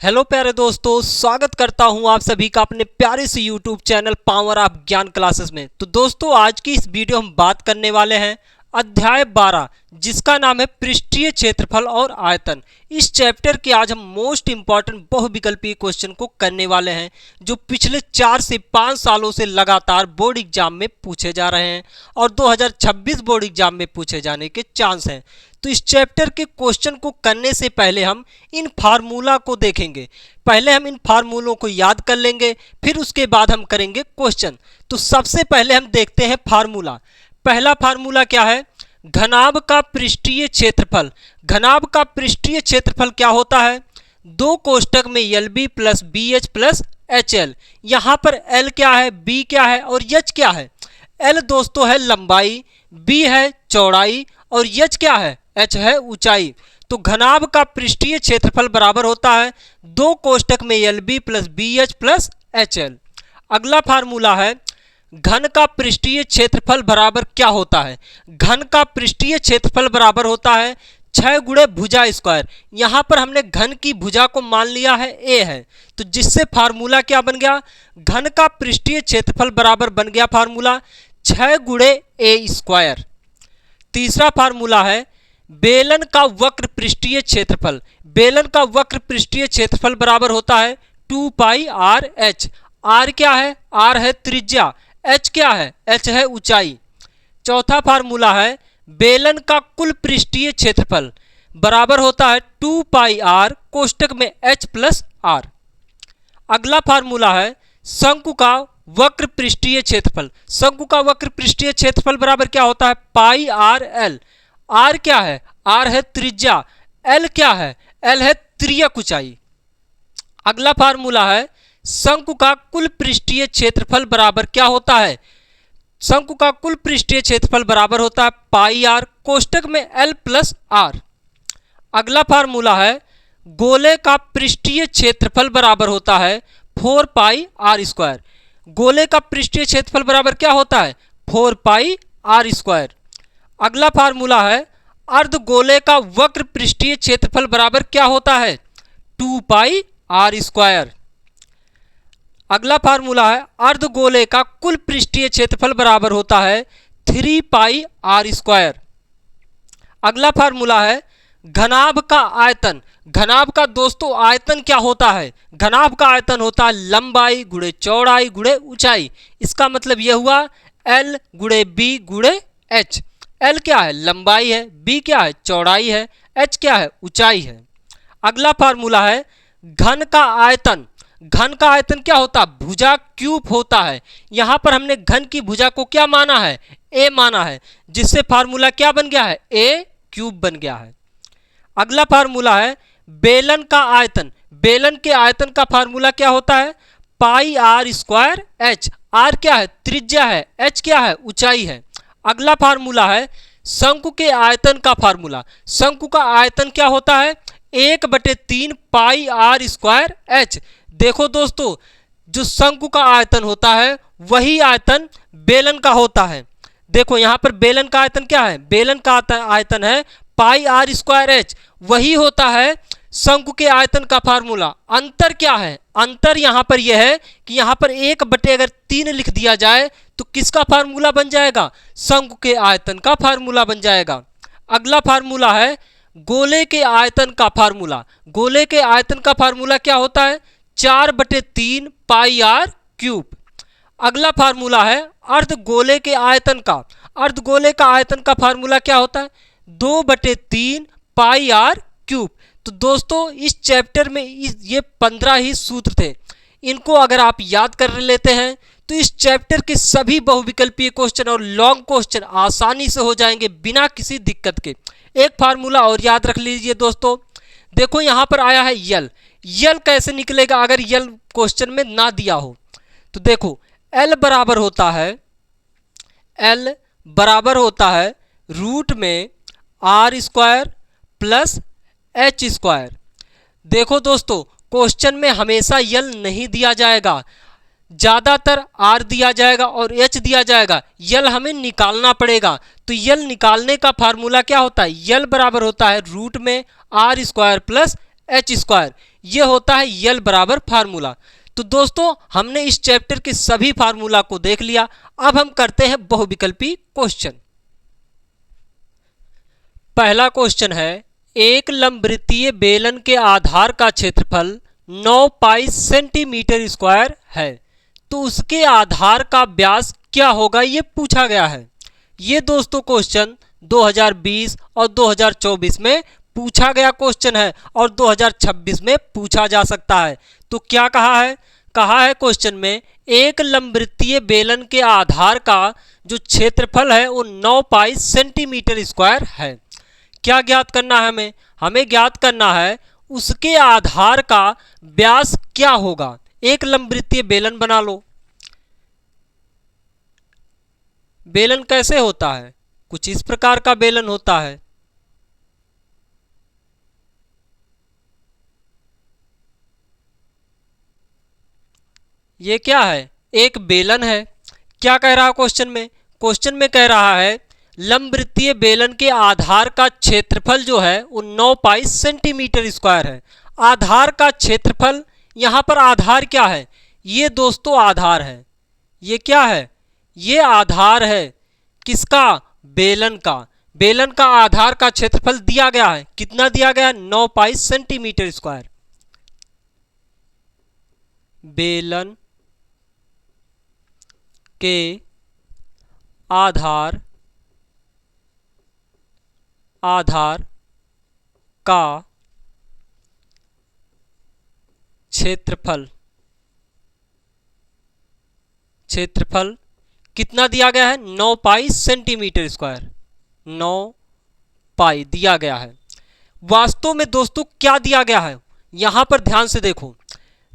Hello प्यारे दोस्तों, स्वागत करता हूं आप सभी का अपने प्यारे से यूट्यूब चैनल पावर ऑफ ज्ञान क्लासेस में। तो दोस्तों, आज की इस वीडियो हम बात करने वाले हैं अध्याय 12, जिसका नाम है पृष्ठीय क्षेत्रफल और आयतन। इस चैप्टर के आज हम मोस्ट इंपॉर्टेंट बहुविकल्पीय क्वेश्चन को करने वाले हैं, जो पिछले 4 से 5 सालों से लगातार बोर्ड एग्जाम में पूछे जा रहे हैं और 2026 बोर्ड एग्जाम में पूछे जाने के चांस हैं। तो इस चैप्टर के क्वेश्चन को करने से पहले हम इन फार्मूला को देखेंगे। पहले हम इन फार्मूलों को याद कर लेंगे, फिर उसके बाद हम करेंगे क्वेश्चन। तो सबसे पहले हम देखते हैं फार्मूला। पहला फार्मूला क्या है? घनाभ का पृष्ठीय क्षेत्रफल। घनाभ का पृष्ठीय क्षेत्रफल क्या होता है? दो कोष्टक में L B plus B H plus H L. यहाँ पर एल क्या है, बी क्या है और एच क्या है? एल दोस्तों है लंबाई, बी है चौड़ाई और एच क्या है, एच है ऊंचाई। तो घनाभ का पृष्ठीय क्षेत्रफल बराबर होता है दो कोष्टक में L B plus B H plus H L. अगला फार्मूला है घन का पृष्ठीय क्षेत्रफल बराबर क्या होता है? घन का पृष्ठीय क्षेत्रफल बराबर होता है 6 गुणे भुजा स्क्वायर। यहाँ पर हमने घन की भुजा को मान लिया है ए है, तो जिससे फार्मूला क्या बन गया? घन का पृष्ठीय क्षेत्रफल बराबर बन गया फार्मूला 6 गुणे ए स्क्वायर। तीसरा फार्मूला है बेलन का वक्र पृष्ठीय क्षेत्रफल। बेलन का वक्र पृष्ठीय क्षेत्रफल बराबर होता है 2 पाई आर एच। आर क्या है? आर है त्रिज्या, एच क्या है, एच है ऊंचाई। चौथा फार्मूला है बेलन का कुल पृष्ठीय क्षेत्रफल बराबर होता है 2 पाई आर कोष्टक में एच प्लस आर। अगला फार्मूला है शंकु का वक्र पृष्ठीय क्षेत्रफल। शंकु का वक्र पृष्ठीय क्षेत्रफल बराबर क्या होता है? पाई आर एल। आर क्या है? आर है त्रिज्या, एल क्या है, एल है त्रियक ऊंचाई। अगला फार्मूला है शंकु का कुल पृष्ठीय क्षेत्रफल बराबर क्या होता है? शंकु का कुल पृष्ठीय क्षेत्रफल बराबर होता है पाई आर कोष्टक में एल प्लस आर। अगला फार्मूला है गोले का पृष्ठीय क्षेत्रफल बराबर होता है 4 पाई आर स्क्वायर। गोले का पृष्ठीय क्षेत्रफल बराबर क्या होता है? 4 पाई आर स्क्वायर। अगला फार्मूला है अर्धगोले का वक्र पृष्ठीय क्षेत्रफल बराबर क्या होता है? 2 पाई आर स्क्वायर। अगला फार्मूला है अर्धगोले का कुल पृष्ठीय क्षेत्रफल बराबर होता है 3 पाई आर स्क्वायर। अगला फार्मूला है घनाभ का आयतन। घनाभ का दोस्तों आयतन क्या होता है? घनाभ का आयतन होता है लंबाई गुणे चौड़ाई गुणे ऊंचाई। इसका मतलब यह हुआ एल गुणे बी गुणे एच। एल क्या है? लंबाई है, बी क्या है? चौड़ाई है, एच क्या है? ऊंचाई है। अगला फार्मूला है घन का आयतन। घन का आयतन क्या होता है? भुजा क्यूब होता है। यहां पर हमने घन की भुजा को क्या माना है? ए माना है, जिससे फार्मूला क्या बन गया है? ए क्यूब बन गया है। अगला फार्मूला है बेलन का आयतन। बेलन के आयतन का फार्मूला क्या होता है? पाई आर स्क्वायर एच। आर क्या है? त्रिज्या है, एच क्या है? ऊंचाई है। अगला फार्मूला है शंकु के आयतन का फार्मूला। शंकु का आयतन क्या होता है? 1/3 पाई आर स्क्वायर एच। देखो दोस्तों, जो शंकु का आयतन होता है वही आयतन बेलन का होता है। देखो यहाँ पर बेलन का आयतन क्या है? बेलन का आयतन है पाई आर स्क्वायर एच, वही होता है शंकु के आयतन का फार्मूला। अंतर क्या है? अंतर यहाँ पर यह है कि यहाँ पर 1/3 लिख दिया जाए तो किसका फार्मूला बन जाएगा? शंकु के आयतन का फार्मूला बन जाएगा। अगला फार्मूला है गोले के आयतन का फार्मूला। गोले के आयतन का फार्मूला क्या होता है? 4/3 पाई आर क्यूब। अगला फार्मूला है अर्धगोले के आयतन का। अर्धगोले का आयतन का फार्मूला क्या होता है? 2/3 पाई आर क्यूब। तो दोस्तों इस चैप्टर में ये 15 ही सूत्र थे। इनको अगर आप याद कर लेते हैं तो इस चैप्टर के सभी बहुविकल्पीय क्वेश्चन और लॉन्ग क्वेश्चन आसानी से हो जाएंगे बिना किसी दिक्कत के। एक फार्मूला और याद रख लीजिए दोस्तों। देखो यहाँ पर आया है यल। यल कैसे निकलेगा अगर यल क्वेश्चन में ना दिया हो? तो देखो एल बराबर होता है रूट में R square plus H square. देखो दोस्तों क्वेश्चन में हमेशा यल नहीं दिया जाएगा, ज़्यादातर आर दिया जाएगा और एच दिया जाएगा। यल हमें निकालना पड़ेगा। तो यल निकालने का फार्मूला क्या होता है? यल बराबर होता है रूट में R square plus H square. ये होता है यल बराबर फार्मूला। तो दोस्तों हमने इस चैप्टर के सभी फार्मूला को देख लिया। अब हम करते हैं बहुविकल्पी क्वेश्चन। पहला क्वेश्चन है, एक लंबवृत्तीय बेलन के आधार का क्षेत्रफल 9 पाई सेंटीमीटर स्क्वायर है, तो उसके आधार का व्यास क्या होगा, ये पूछा गया है। ये दोस्तों क्वेश्चन 2020 और 2024 में पूछा गया क्वेश्चन है और 2026 में पूछा जा सकता है। तो क्या कहा है? कहा है क्वेश्चन में एक लंबवृत्तीय बेलन के आधार का जो क्षेत्रफल है वो 9 पाई सेंटीमीटर स्क्वायर है। क्या ज्ञात करना है हमें? हमें ज्ञात करना है उसके आधार का व्यास क्या होगा। एक लंबवृत्तीय बेलन बना लो। बेलन कैसे होता है? कुछ इस प्रकार का बेलन होता है। ये क्या है? एक बेलन है। क्या कह रहा है क्वेश्चन में? क्वेश्चन में कह रहा है लंबवृत्तीय बेलन के आधार का क्षेत्रफल जो है वो 9 पाई सेंटीमीटर स्क्वायर है। आधार का क्षेत्रफल, यहाँ पर आधार क्या है? ये दोस्तों आधार है। ये क्या है? ये आधार है। किसका? बेलन का। बेलन का आधार का क्षेत्रफल दिया गया है। कितना दिया गया है? 9 पाई सेंटीमीटर स्क्वायर। बेलन के आधार का क्षेत्रफल कितना दिया गया है? 9 पाई सेंटीमीटर स्क्वायर। 9 पाई दिया गया है। वास्तव में दोस्तों क्या दिया गया है? यहां पर ध्यान से देखो।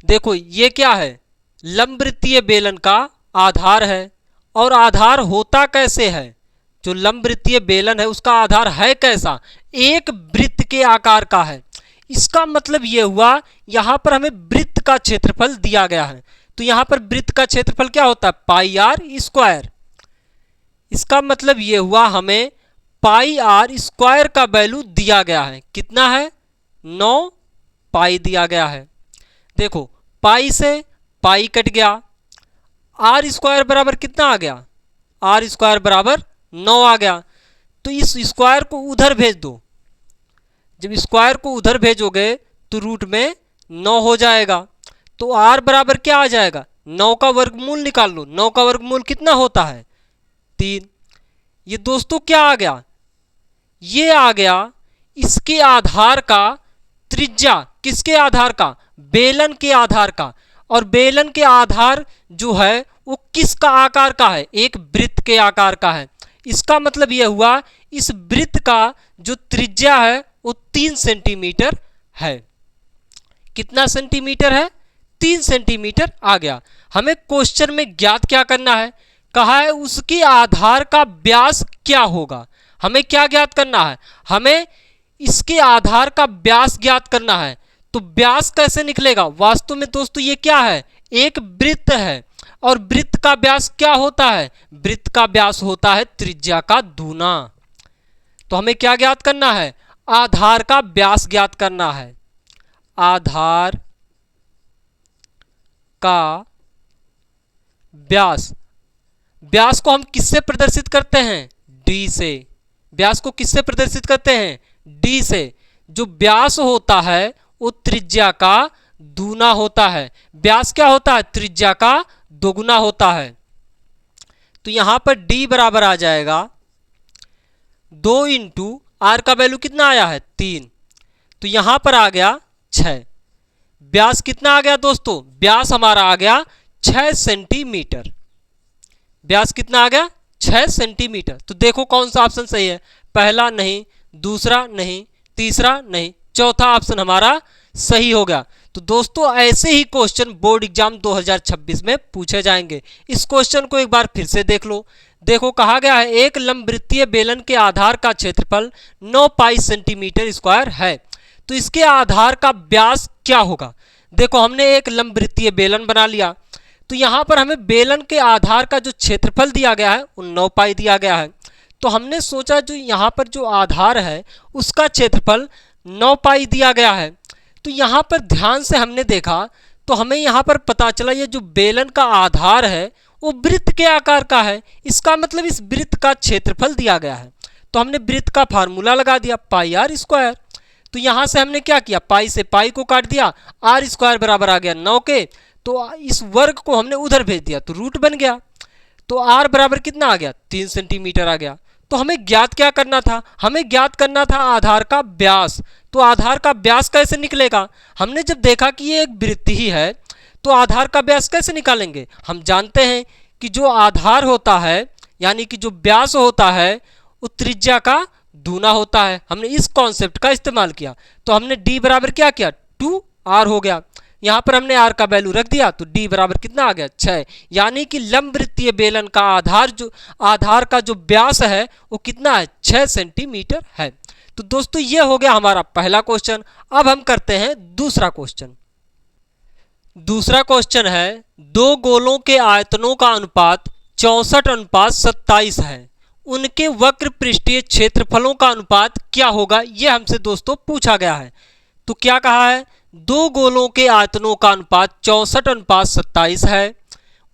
देखो ये क्या है? लंबवृत्तीय बेलन का आधार है। और आधार होता कैसे है? जो लंबवृत्तीय बेलन है उसका आधार है कैसा? एक वृत्त के आकार का है। इसका मतलब यह हुआ यहां पर हमें वृत्त का क्षेत्रफल दिया गया है। तो यहां पर वृत्त का क्षेत्रफल क्या होता है? पाई आर स्क्वायर। इसका मतलब यह हुआ हमें पाई आर स्क्वायर का वैल्यू दिया गया है। कितना है? 9 पाई दिया गया है। देखो पाई से पाई कट गया। आर स्क्वायर बराबर कितना आ गया? आर स्क्वायर बराबर 9 आ गया। तो इस स्क्वायर को उधर भेज दो। जब स्क्वायर को उधर भेजोगे तो रूट में 9 हो जाएगा। तो आर बराबर क्या आ जाएगा? 9 का वर्गमूल निकाल लो। 9 का वर्गमूल कितना होता है? 3। ये दोस्तों क्या आ गया? ये आ गया इसके आधार का त्रिज्या। किसके आधार का? बेलन के आधार का। और बेलन के आधार जो है वो किसका आकार का है? एक वृत्त के आकार का है। इसका मतलब यह हुआ इस वृत्त का जो त्रिज्या है वो 3 सेंटीमीटर है। कितना सेंटीमीटर है? 3 सेंटीमीटर आ गया। हमें क्वेश्चन में ज्ञात क्या करना है? कहा है उसके आधार का व्यास क्या होगा। हमें क्या ज्ञात करना है? हमें इसके आधार का व्यास ज्ञात करना है। तो व्यास कैसे निकलेगा? वास्तव में दोस्तों ये क्या है? एक वृत्त है। और वृत्त का व्यास क्या होता है? वृत्त का व्यास होता है त्रिज्या का दूना। तो हमें क्या ज्ञात करना है? आधार का व्यास ज्ञात करना है। आधार का व्यास। व्यास को हम किससे प्रदर्शित करते हैं? डी से। व्यास को किससे प्रदर्शित करते हैं? डी से। जो व्यास होता है वो त्रिज्या का दूना होता है। व्यास क्या होता है? त्रिज्या का दोगुना होता है। तो यहां पर d बराबर आ जाएगा 2 इंटू आर का वैल्यू कितना आया है? 3। तो यहां पर आ गया 6। व्यास कितना आ गया दोस्तों? व्यास हमारा आ गया 6 सेंटीमीटर। व्यास कितना आ गया? 6 सेंटीमीटर। तो देखो कौन सा ऑप्शन सही है? पहला नहीं, दूसरा नहीं, तीसरा नहीं, चौथा ऑप्शन हमारा सही हो गया। तो दोस्तों ऐसे ही क्वेश्चन बोर्ड एग्जाम 2026 में पूछे जाएंगे। इस क्वेश्चन को एक बार फिर से देख लो। देखो कहा गया है एक लंबवृत्तीय बेलन के आधार का क्षेत्रफल 9 पाई सेंटीमीटर स्क्वायर है, तो इसके आधार का व्यास क्या होगा। देखो हमने एक लंबवृत्तीय बेलन बना लिया। तो यहाँ पर हमें बेलन के आधार का जो क्षेत्रफल दिया गया है वो 9 पाई दिया गया है। तो हमने सोचा जो यहाँ पर जो आधार है उसका क्षेत्रफल 9 पाई दिया गया है। तो यहाँ पर ध्यान से हमने देखा तो हमें यहाँ पर पता चला ये जो बेलन का आधार है वो वृत्त के आकार का है। इसका मतलब इस वृत्त का क्षेत्रफल दिया गया है, तो हमने वृत्त का फार्मूला लगा दिया पाई आर स्क्वायर। तो यहाँ से हमने क्या किया, पाई से पाई को काट दिया, आर स्क्वायर बराबर आ गया 9 के, तो इस वर्ग को हमने उधर भेज दिया तो रूट बन गया। तो आर बराबर कितना आ गया, 3 सेंटीमीटर आ गया। तो हमें ज्ञात क्या करना था, हमें ज्ञात करना था आधार का व्यास। तो आधार का व्यास कैसे निकलेगा, हमने जब देखा कि ये एक वृत्त ही है तो आधार का व्यास कैसे निकालेंगे। हम जानते हैं कि जो आधार होता है यानी कि जो व्यास होता है वो त्रिज्या का दूना होता है। हमने इस कॉन्सेप्ट का इस्तेमाल किया तो हमने d बराबर क्या किया, 2r हो गया। यहाँ पर हमने r का वैल्यू रख दिया तो d बराबर कितना आ गया, 6। यानी कि लंबवृत्तीय बेलन का आधार का जो व्यास है वो कितना है, 6 सेंटीमीटर है। तो दोस्तों ये हो गया हमारा पहला क्वेश्चन। अब हम करते हैं दूसरा क्वेश्चन। दूसरा क्वेश्चन है, दो गोलों के आयतनों का अनुपात 64:27 है, उनके वक्र पृष्ठीय क्षेत्रफलों का अनुपात क्या होगा, यह हमसे दोस्तों पूछा गया है। तो क्या कहा है, दो गोलों के आयतनों का अनुपात 64:27 है,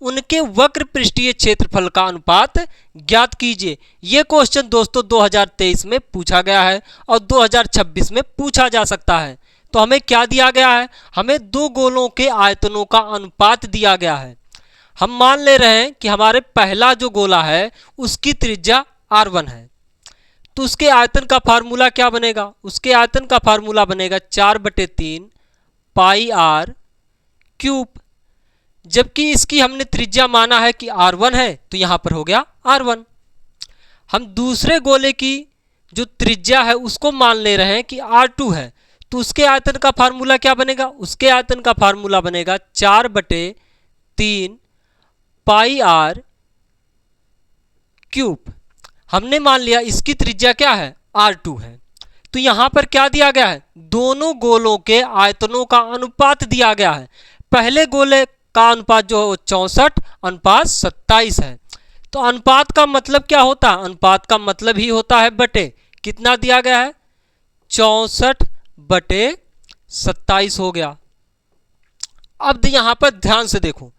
उनके वक्र पृष्ठीय क्षेत्रफल का अनुपात ज्ञात कीजिए। यह क्वेश्चन दोस्तों 2023 में पूछा गया है और 2026 में पूछा जा सकता है। तो हमें क्या दिया गया है, हमें दो गोलों के आयतनों का अनुपात दिया गया है। हम मान ले रहे हैं कि हमारे पहला जो गोला है उसकी त्रिज्या r1 है, तो उसके आयतन का फार्मूला क्या बनेगा, उसके आयतन का फार्मूला बनेगा 4/3 पाई आर क्यूब। जबकि इसकी हमने त्रिज्या माना है कि r1 है तो यहाँ पर हो गया r1। हम दूसरे गोले की जो त्रिज्या है उसको मान ले रहे हैं कि r2 है, तो उसके आयतन का फार्मूला क्या बनेगा, उसके आयतन का फार्मूला बनेगा 4/3 पाई आर क्यूब। हमने मान लिया इसकी त्रिज्या क्या है, r2 है। तो यहाँ पर क्या दिया गया है, दोनों गोलों के आयतनों का अनुपात दिया गया है। पहले गोले का अनुपात जो है 64:27 है। तो अनुपात का मतलब क्या होता है, अनुपात का मतलब ही होता है बटे, कितना दिया गया है, 64/27 हो गया। अब यहाँ पर ध्यान से देखो,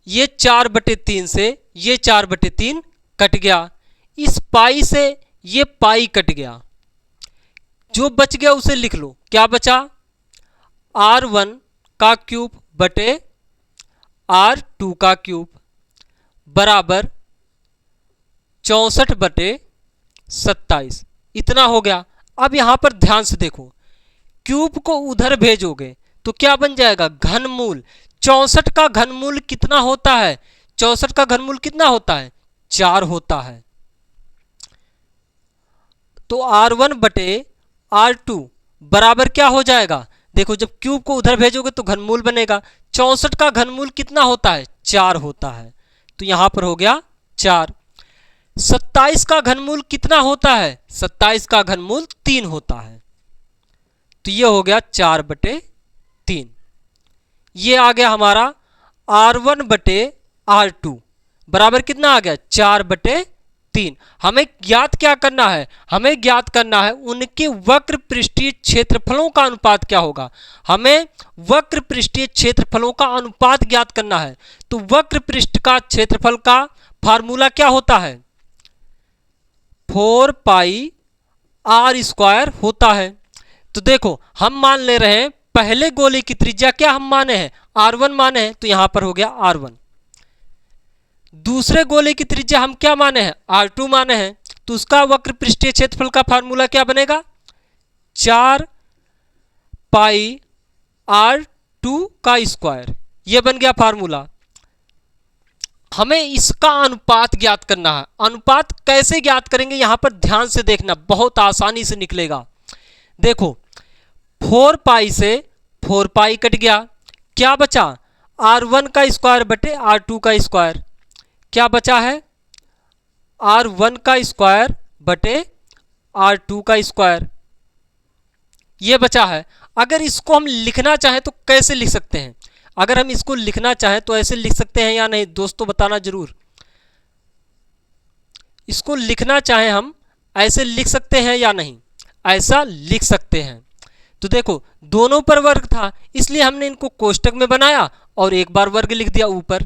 ये 4/3 से ये 4/3 कट गया, इस पाई से ये पाई कट गया, जो बच गया उसे लिख लो। क्या बचा, r1 का क्यूब बटे r2 का क्यूब बराबर 64/27, इतना हो गया। अब यहां पर ध्यान से देखो, क्यूब को उधर भेजोगे तो क्या बन जाएगा, घनमूल। 64 का घनमूल कितना होता है, 64 का घनमूल कितना होता है, 4 होता है। तो r1 बटे r2 बराबर क्या हो जाएगा, देखो जब क्यूब को उधर भेजोगे तो घनमूल बनेगा, 64 का घनमूल कितना होता है, 4 होता है, तो यहां पर हो गया 4। 27 का घनमूल कितना होता है, 27 का घनमूल 3 होता है, तो ये हो गया 4/3। ये आ गया हमारा r1 बटे r2 बराबर कितना आ गया, 4/3। हमें ज्ञात क्या करना है, हमें ज्ञात करना है उनके वक्र पृष्ठीय क्षेत्रफलों का अनुपात क्या होगा। हमें वक्र पृष्ठीय क्षेत्रफलों का अनुपात ज्ञात करना है। तो वक्र पृष्ठ का क्षेत्रफल का फार्मूला क्या होता है, 4 पाई आर स्क्वायर होता है। तो देखो हम मान ले रहे हैं पहले गोले की त्रिज्या क्या हम माने हैं, r1 माने हैं, तो यहां पर हो गया r1। दूसरे गोले की त्रिज्या हम क्या माने हैं, r2 माने हैं, तो उसका वक्र पृष्ठीय क्षेत्रफल का फार्मूला क्या बनेगा, 4 पाई r2 का स्क्वायर, यह बन गया फार्मूला। हमें इसका अनुपात ज्ञात करना है। अनुपात कैसे ज्ञात करेंगे, यहां पर ध्यान से देखना, बहुत आसानी से निकलेगा। देखो 4 पाई से 4 पाई कट गया, क्या बचा, r1 का स्क्वायर बटे r2 का स्क्वायर, क्या बचा है, r1 का स्क्वायर बटे r2 का स्क्वायर, ये बचा है। अगर इसको हम लिखना चाहें तो कैसे लिख सकते हैं, अगर हम इसको लिखना चाहें तो ऐसे लिख सकते हैं या नहीं, दोस्तों बताना जरूर। इसको लिखना चाहें हम ऐसे लिख सकते हैं या नहीं, ऐसा लिख सकते हैं। तो देखो दोनों पर वर्ग था, इसलिए हमने इनको कोष्टक में बनाया और एक बार वर्ग लिख दिया ऊपर।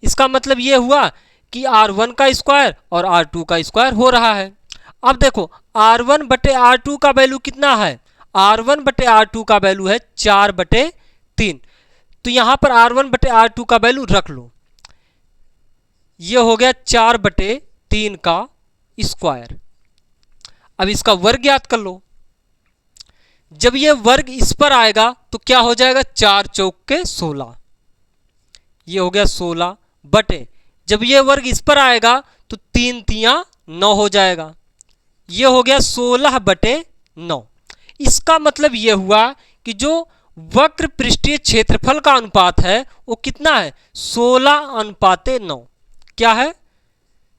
इसका मतलब ये हुआ कि R1 का स्क्वायर और R2 का स्क्वायर हो रहा है। अब देखो R1 बटे R2 का वैल्यू कितना है, R1 बटे R2 का वैल्यू है 4/3। तो यहां पर R1 बटे R2 का वैल्यू रख लो, ये हो गया 4/3 का स्क्वायर। अब इसका वर्ग ज्ञात कर लो। जब ये वर्ग इस पर आएगा तो क्या हो जाएगा, 4 चौक के 16, ये हो गया 16 बटे, जब ये वर्ग इस पर आएगा तो 3 तियां 9 हो जाएगा, ये हो गया 16/9। इसका मतलब ये हुआ कि जो वक्र पृष्ठीय क्षेत्रफल का अनुपात है वो कितना है, 16:9। क्या है,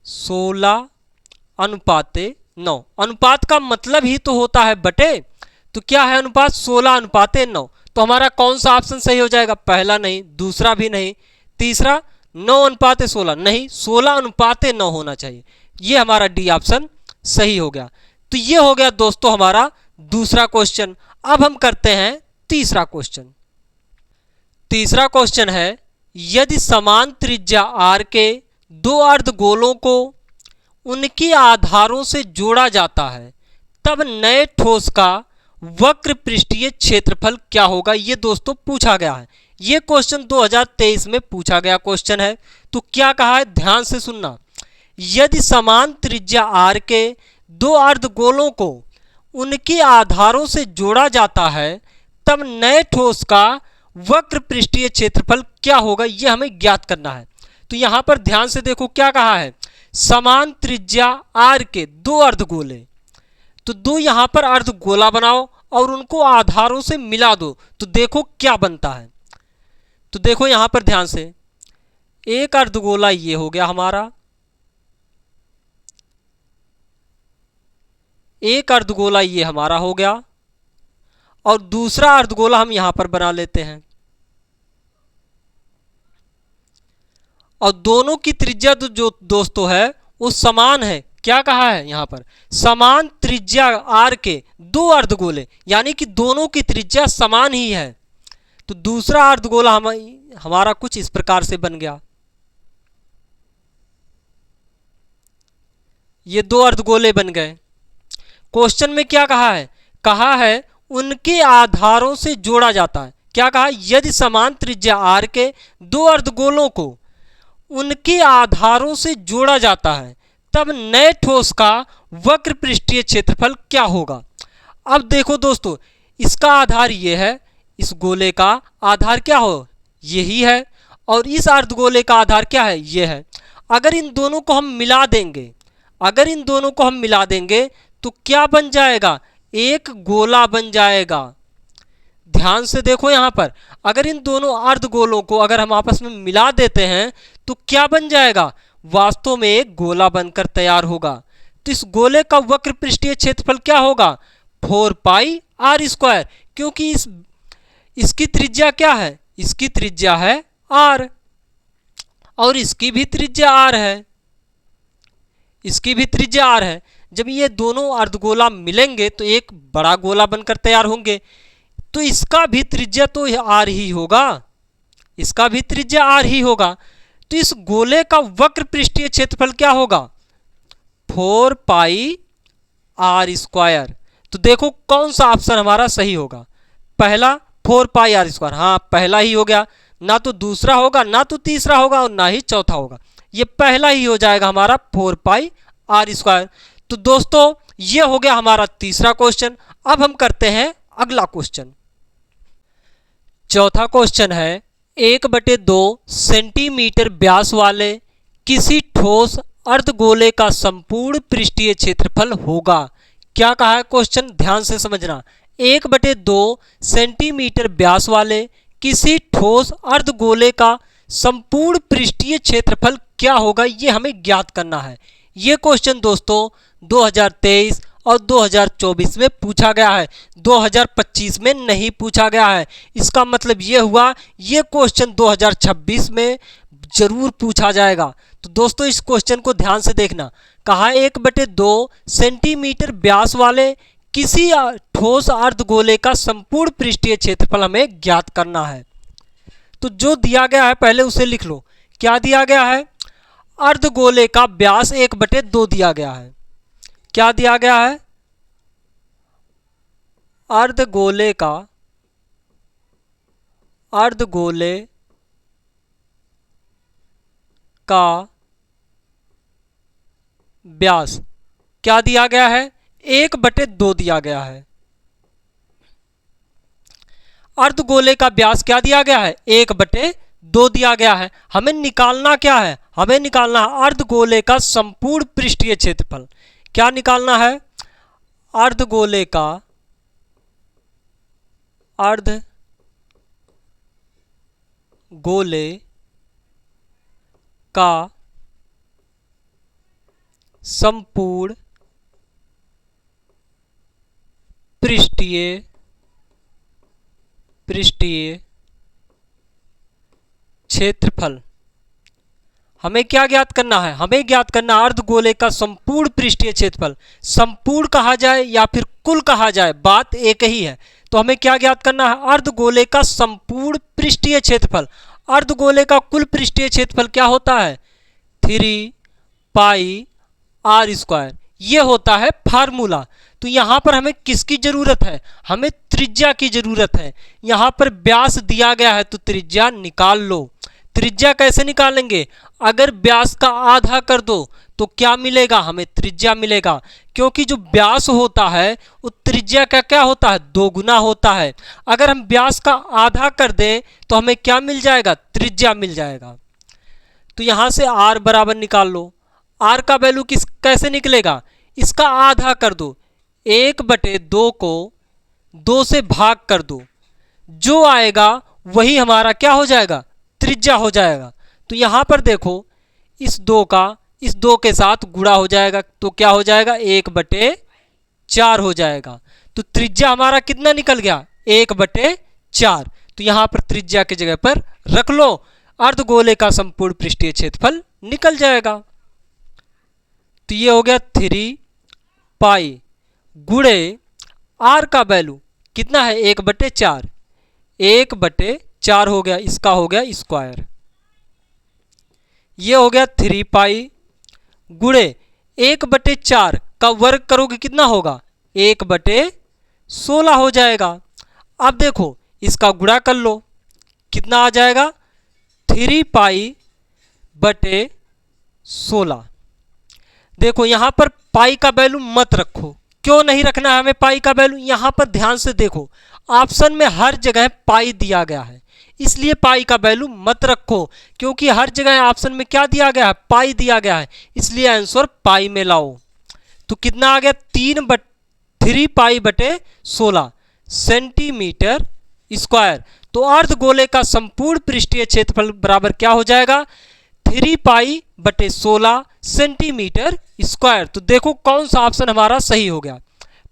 16:9। अनुपात का मतलब ही तो होता है बटे, तो क्या है अनुपात, 16:9। तो हमारा कौन सा ऑप्शन सही हो जाएगा, पहला नहीं, दूसरा भी नहीं, तीसरा 9:16 नहीं, 16:9 होना चाहिए। ये हमारा डी ऑप्शन सही हो गया। तो ये हो गया दोस्तों हमारा दूसरा क्वेश्चन। अब हम करते हैं तीसरा क्वेश्चन। तीसरा क्वेश्चन है, यदि समान त्रिज्या r के दो अर्धगोलों को उनके आधारों से जोड़ा जाता है तब नए ठोस का वक्र पृष्ठीय क्षेत्रफल क्या होगा, ये दोस्तों पूछा गया है। ये क्वेश्चन 2023 में पूछा गया क्वेश्चन है। तो क्या कहा है, ध्यान से सुनना। यदि समान त्रिज्या r के दो अर्धगोलों को उनके आधारों से जोड़ा जाता है तब नए ठोस का वक्र पृष्ठीय क्षेत्रफल क्या होगा, यह हमें ज्ञात करना है। तो यहां पर ध्यान से देखो क्या कहा है, समान त्रिज्या r के दो अर्धगोले, तो दो यहां पर अर्धगोला बनाओ और उनको आधारों से मिला दो, तो देखो क्या बनता है। तो देखो यहां पर ध्यान से, एक अर्धगोला ये हो गया हमारा, एक अर्धगोला ये हमारा हो गया और दूसरा अर्धगोला हम यहां पर बना लेते हैं। और दोनों की त्रिज्या तो जो दोस्तों है वो समान है। क्या कहा है यहां पर, समान त्रिज्या r के दो अर्धगोले, यानी कि दोनों की त्रिज्या समान ही है। तो दूसरा अर्धगोला हमारा कुछ इस प्रकार से बन गया। ये दो अर्धगोले बन गए। क्वेश्चन में क्या कहा है उनके आधारों से जोड़ा जाता है। क्या कहा, यदि समान त्रिज्या r के दो अर्धगोलों को उनके आधारों से जोड़ा जाता है तब नए ठोस का वक्र पृष्ठीय क्षेत्रफल क्या होगा। अब देखो दोस्तों, इसका आधार ये है, इस गोले का आधार क्या हो, यही है, और इस अर्धगोले का आधार क्या है, ये है। अगर इन दोनों को हम मिला देंगे, तो क्या बन जाएगा, एक गोला बन जाएगा। ध्यान से देखो यहां पर, अगर इन दोनों अर्धगोलों को अगर हम आपस में मिला देते हैं तो क्या बन जाएगा, वास्तव में एक गोला बनकर तैयार होगा। तो इस गोले का वक्र पृष्ठीय क्षेत्रफल क्या होगा, 4πr², क्योंकि इसकी त्रिज्या क्या है, इसकी त्रिज्या है r और इसकी भी त्रिज्या r है, इसकी भी त्रिज्या r है। जब ये दोनों अर्धगोला मिलेंगे तो एक बड़ा गोला बनकर तैयार होंगे, तो इसका भी त्रिज्या तो r ही होगा, इसका भी त्रिज्या r ही होगा। तो इस गोले का वक्र पृष्ठीय क्षेत्रफल क्या होगा, 4πr²। तो देखो कौन सा ऑप्शन हमारा सही होगा, पहला 4πr², हाँ पहला ही हो गया, ना तो दूसरा होगा, ना तो तीसरा होगा और ना ही चौथा होगा, ये पहला ही हो जाएगा हमारा 4πr²। तो दोस्तों ये हो गया हमारा तीसरा क्वेश्चन। अब हम करते हैं अगला क्वेश्चन। चौथा क्वेश्चन है, 1/2 सेंटीमीटर व्यास वाले किसी ठोस अर्धगोले का संपूर्ण पृष्ठीय क्षेत्रफल होगा। क्या कहा है क्वेश्चन, ध्यान से समझना। 1/2 सेंटीमीटर व्यास वाले किसी ठोस अर्धगोले का संपूर्ण पृष्ठीय क्षेत्रफल क्या होगा, ये हमें ज्ञात करना है। ये क्वेश्चन दोस्तों 2023 और 2024 में पूछा गया है, 2025 में नहीं पूछा गया है। इसका मतलब ये हुआ ये क्वेश्चन 2026 में जरूर पूछा जाएगा। तो दोस्तों इस क्वेश्चन को ध्यान से देखना। कहा 1/2 सेंटीमीटर व्यास वाले किसी ठोस अर्धगोले का संपूर्ण पृष्ठीय क्षेत्रफल हमें ज्ञात करना है। तो जो दिया गया है पहले उसे लिख लो। क्या दिया गया है? अर्धगोले का व्यास 1/2 दिया गया है। क्या दिया गया है? अर्धगोले का व्यास क्या दिया गया है? 1/2 दिया गया है। अर्धगोले का व्यास क्या दिया गया है? 1/2 दिया गया है। हमें निकालना क्या है? हमें निकालना है अर्धगोले का संपूर्ण पृष्ठीय क्षेत्रफल। क्या निकालना है? अर्धगोले का संपूर्ण पृष्ठीय क्षेत्रफल। हमें क्या ज्ञात करना है? हमें ज्ञात करना है अर्धगोले का संपूर्ण पृष्ठीय क्षेत्रफल। संपूर्ण कहा जाए या फिर कुल कहा जाए, बात एक ही है। तो हमें क्या ज्ञात करना है? अर्धगोले का संपूर्ण पृष्ठीय क्षेत्रफल। अर्धगोले का कुल पृष्ठीय क्षेत्रफल क्या होता है? 3πr²। ये होता है फार्मूला। तो यहां पर हमें किसकी जरूरत है? हमें त्रिज्या की जरूरत है। यहां पर व्यास दिया गया है तो त्रिज्या निकाल लो। त्रिज्या कैसे निकालेंगे? अगर व्यास का आधा कर दो तो क्या मिलेगा? हमें त्रिज्या मिलेगा, क्योंकि जो व्यास होता है वो त्रिज्या का क्या होता है? 2 गुना होता है। अगर हम व्यास का आधा कर दें तो हमें क्या मिल जाएगा? त्रिज्या मिल जाएगा। तो यहां से r बराबर निकाल लो। r का वैल्यू कैसे निकलेगा? इसका आधा कर दो, 1/2 को 2 से भाग कर दो, जो आएगा वही हमारा क्या हो जाएगा? त्रिज्या हो जाएगा। तो यहां पर देखो, इस 2 का इस 2 के साथ गुणा हो जाएगा तो क्या हो जाएगा? 1/4 हो जाएगा। तो त्रिज्या हमारा कितना निकल गया? 1/4। तो यहां पर त्रिज्या की जगह पर रख लो, अर्धगोले का संपूर्ण पृष्ठीय क्षेत्रफल निकल जाएगा। तो ये हो गया 3π गुणे r का वैल्यू कितना है? 1/4। 1/4 हो गया, इसका हो गया स्क्वायर। ये हो गया 3π गुणे 1/4 का वर्ग करोगे कितना होगा? 1/16 हो जाएगा। अब देखो इसका गुणा कर लो, कितना आ जाएगा? 3π/16। देखो यहां पर पाई का वैल्यू मत रखो। क्यों नहीं रखना है हमें पाई का वैल्यू? यहां पर ध्यान से देखो, ऑप्शन में हर जगह पाई दिया गया है, इसलिए पाई का वैल्यू मत रखो, क्योंकि हर जगह ऑप्शन में क्या दिया गया है? पाई दिया गया है, इसलिए आंसर पाई में लाओ। तो कितना आ गया? 3π/16 सेंटीमीटर स्क्वायर। तो अर्धगोले का संपूर्ण पृष्ठीय क्षेत्रफल बराबर क्या हो जाएगा? 3π/16 सेंटीमीटर स्क्वायर। तो देखो कौन सा ऑप्शन हमारा सही हो गया?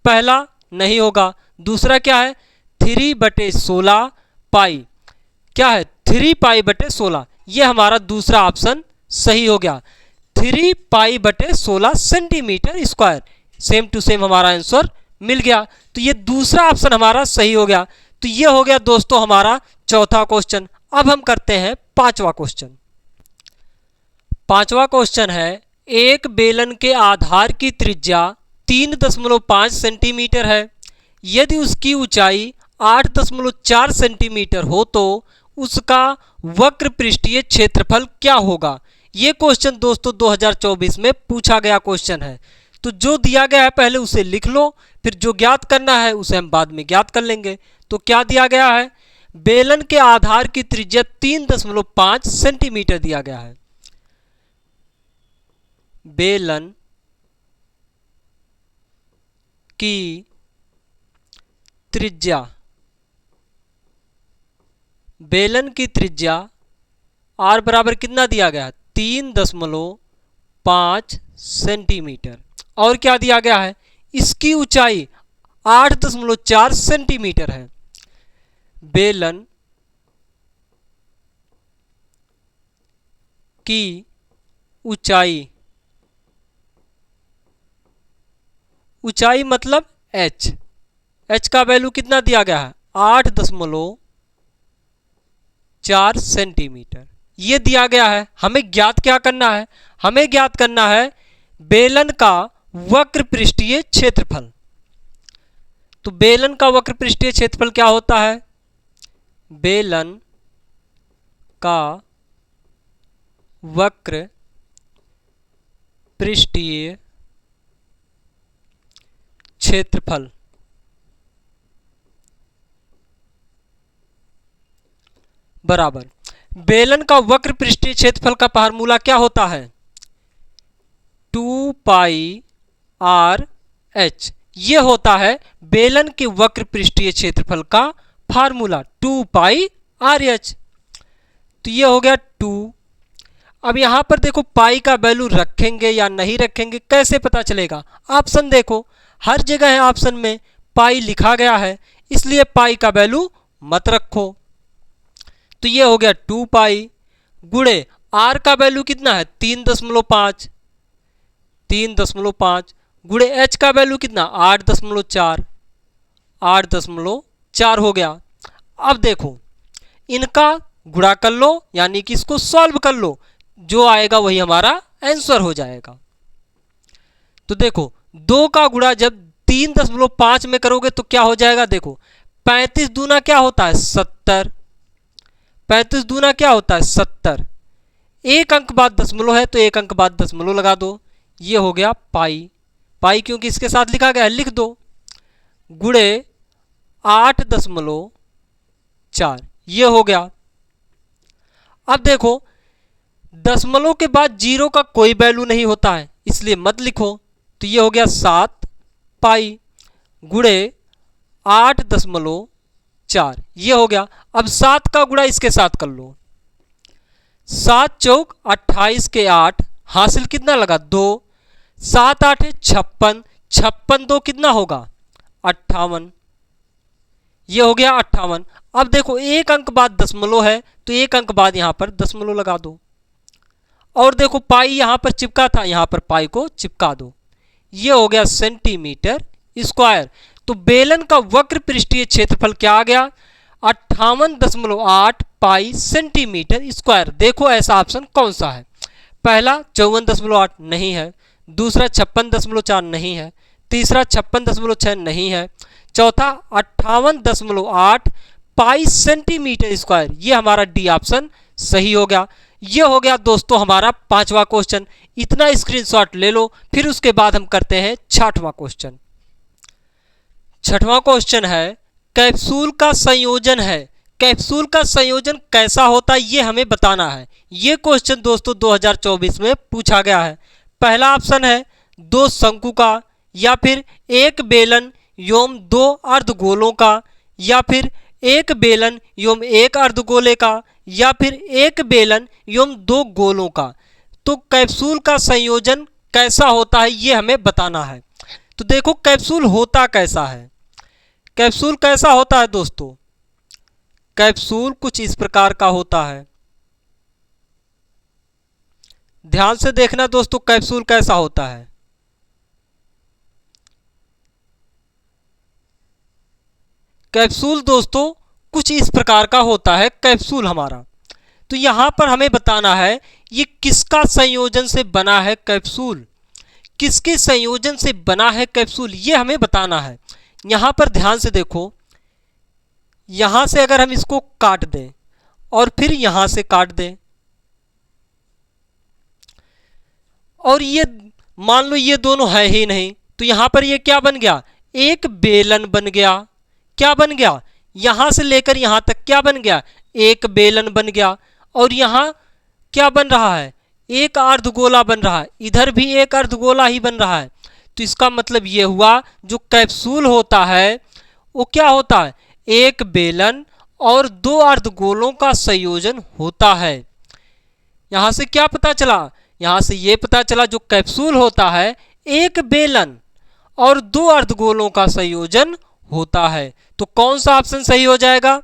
पहला नहीं होगा, दूसरा क्या है? 3/16 पाई क्या है? 3π/16। ये हमारा दूसरा ऑप्शन सही हो गया। 3π/16 centimetre square, same to same हमारा आंसर मिल गया। तो ये दूसरा ऑप्शन हमारा सही हो गया। तो ये हो गया दोस्तों हमारा चौथा क्वेश्चन। अब हम करते हैं पांचवा क्वेश्चन। पांचवा क्वेश्चन है, एक बेलन के आधार की त्रिज्या 3.5 सेंटीमीटर है। यदि उसकी ऊंचाई 8.4 सेंटीमीटर हो तो उसका वक्र पृष्ठीय क्षेत्रफल क्या होगा? ये क्वेश्चन दोस्तों 2024 में पूछा गया क्वेश्चन है। तो जो दिया गया है पहले उसे लिख लो, फिर जो ज्ञात करना है उसे हम बाद में ज्ञात कर लेंगे। तो क्या दिया गया है? बेलन के आधार की त्रिज्या 3.5 सेंटीमीटर दिया गया है। बेलन की त्रिज्या r बराबर कितना दिया गया? 3.5 सेंटीमीटर। और क्या दिया गया है? इसकी ऊंचाई 8.4 सेंटीमीटर है। बेलन की ऊंचाई मतलब एच, एच का वैल्यू कितना दिया गया है 8.4 सेंटीमीटर ये दिया गया है। हमें ज्ञात क्या करना है, हमें ज्ञात करना है बेलन का वक्र पृष्ठीय क्षेत्रफल। तो बेलन का वक्र पृष्ठीय क्षेत्रफल क्या होता है, बेलन का वक्र पृष्ठीय क्षेत्रफल बराबर बेलन का वक्र पृष्ठीय क्षेत्रफल का फार्मूला क्या होता है 2 पाई आर एच। ये होता है बेलन के वक्र पृष्ठीय क्षेत्रफल का फार्मूला 2 पाई आर एच। तो ये हो गया 2। अब यहां पर देखो पाई का वैल्यू रखेंगे या नहीं रखेंगे कैसे पता चलेगा, ऑप्शन देखो हर जगह है ऑप्शन में पाई लिखा गया है, इसलिए पाई का वैल्यू मत रखो। तो ये हो गया 2 पाई गुणे आर का वैल्यू कितना है 3.5, 3.5 गुणे एच का वैल्यू कितना 8.4, 8.4 हो गया। अब देखो इनका गुणा कर लो यानी कि इसको सॉल्व कर लो, जो आएगा वही हमारा आंसर हो जाएगा। तो देखो 2 का गुणा जब 3.5 में करोगे तो क्या हो जाएगा, देखो 35 दूना क्या होता है 70, 35 दूना क्या होता है 70, एक अंक बाद दशमलव है तो एक अंक बाद दशमलव लगा दो, ये हो गया पाई, पाई क्योंकि इसके साथ लिखा गया है लिख दो, गुणे 8.4 ये हो गया। अब देखो दशमलव के बाद जीरो का कोई वैल्यू नहीं होता है इसलिए मत लिखो, तो ये हो गया 7 पाई गुणे 8.4 ये हो गया। अब 7 का गुणा इसके साथ कर लो, 7 चौक 28 के 8 हासिल कितना लगा 2, 7 8 56, 56 2 कितना होगा 58, ये हो गया 58। अब देखो एक अंक बाद दशमलव है तो एक अंक बाद यहां पर दशमलव लगा दो, और देखो पाई यहां पर चिपका था यहां पर पाई को चिपका दो, ये हो गया सेंटीमीटर स्क्वायर। तो बेलन का वक्र पृष्ठीय क्षेत्रफल क्या आ गया 58.8 पाई सेंटीमीटर स्क्वायर। देखो ऐसा ऑप्शन कौन सा है, पहला 54.8 नहीं है, दूसरा 56.4 नहीं है, तीसरा 56.6 नहीं है, चौथा 58.8 पाई सेंटीमीटर स्क्वायर, ये हमारा डी ऑप्शन सही हो गया। ये हो गया दोस्तों हमारा 5वां क्वेश्चन। इतना स्क्रीनशॉट ले लो, फिर उसके बाद हम करते हैं 6वां क्वेश्चन। 6वां क्वेश्चन है कैप्सूल का संयोजन है, कैप्सूल का संयोजन कैसा होता है ये हमें बताना है। ये क्वेश्चन दोस्तों 2024 में पूछा गया है। पहला ऑप्शन है 2 शंकु का, या फिर एक बेलन एवं 2 अर्धगोलों का, या फिर एक बेलन एवं एक अर्धगोले का, या फिर एक बेलन एवं 2 गोलों का। तो कैप्सूल का संयोजन कैसा होता है ये हमें बताना है। तो देखो कैप्सूल होता कैसा है, कैप्सूल कैसा होता है दोस्तों, कैप्सूल कुछ इस प्रकार का होता है। ध्यान से देखना दोस्तों कैप्सूल कैसा होता है। कैप्सूल दोस्तों कुछ इस प्रकार का होता है कैप्सूल हमारा। तो यहां पर हमें बताना है ये किसका संयोजन से बना है कैप्सूल, किसके संयोजन से बना है कैप्सूल ये हमें बताना है। यहां पर ध्यान से देखो, यहां से अगर हम इसको काट दें और फिर यहां से काट दें, और ये मान लो ये दोनों है ही नहीं, तो यहां पर ये क्या बन गया एक बेलन बन गया। क्या बन गया, यहां से लेकर यहां तक क्या बन गया एक बेलन बन गया। और यहां क्या बन रहा है एक अर्धगोला बन रहा है, इधर भी एक अर्धगोला ही बन रहा है। तो इसका मतलब ये हुआ जो कैप्सूल होता है वो क्या होता है एक बेलन और 2 अर्धगोलों का संयोजन होता है। यहां से क्या पता चला, यहां से ये पता चला जो कैप्सूल होता है एक बेलन और 2 अर्धगोलों का संयोजन होता है। तो कौन सा ऑप्शन सही हो जाएगा,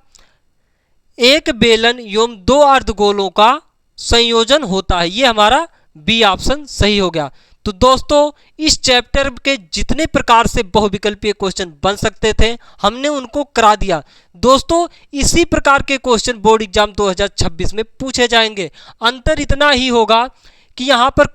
एक बेलन एवं 2 अर्धगोलों का संयोजन होता है, ये हमारा बी ऑप्शन सही हो गया। तो दोस्तों इस चैप्टर के जितने प्रकार से बहुविकल्पीय क्वेश्चन बन सकते थे हमने उनको करा दिया। दोस्तों इसी प्रकार के क्वेश्चन बोर्ड एग्जाम 2026 में पूछे जाएंगे। अंतर इतना ही होगा कि यहाँ पर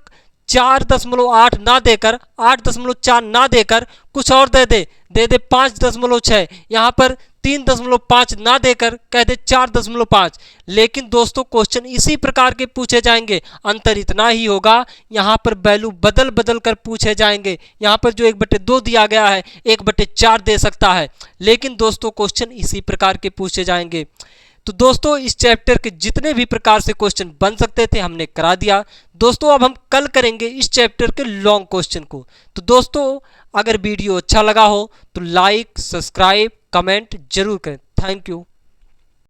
4.8 ना देकर 8.4 ना देकर कुछ और दे दे 5.6, यहाँ पर 3.5 ना देकर कह दे 4.5। लेकिन दोस्तों क्वेश्चन इसी प्रकार के पूछे जाएंगे, अंतर इतना ही होगा यहाँ पर वैल्यू बदल बदल कर पूछे जाएंगे। यहाँ पर जो 1/2 दिया गया है 1/4 दे सकता है, लेकिन दोस्तों क्वेश्चन इसी प्रकार के पूछे जाएंगे। तो दोस्तों इस चैप्टर के जितने भी प्रकार से क्वेश्चन बन सकते थे हमने करा दिया। दोस्तों अब हम कल करेंगे इस चैप्टर के लॉन्ग क्वेश्चन को। तो दोस्तों अगर वीडियो अच्छा लगा हो तो लाइक, सब्सक्राइब, कमेंट जरूर करें। Thank you.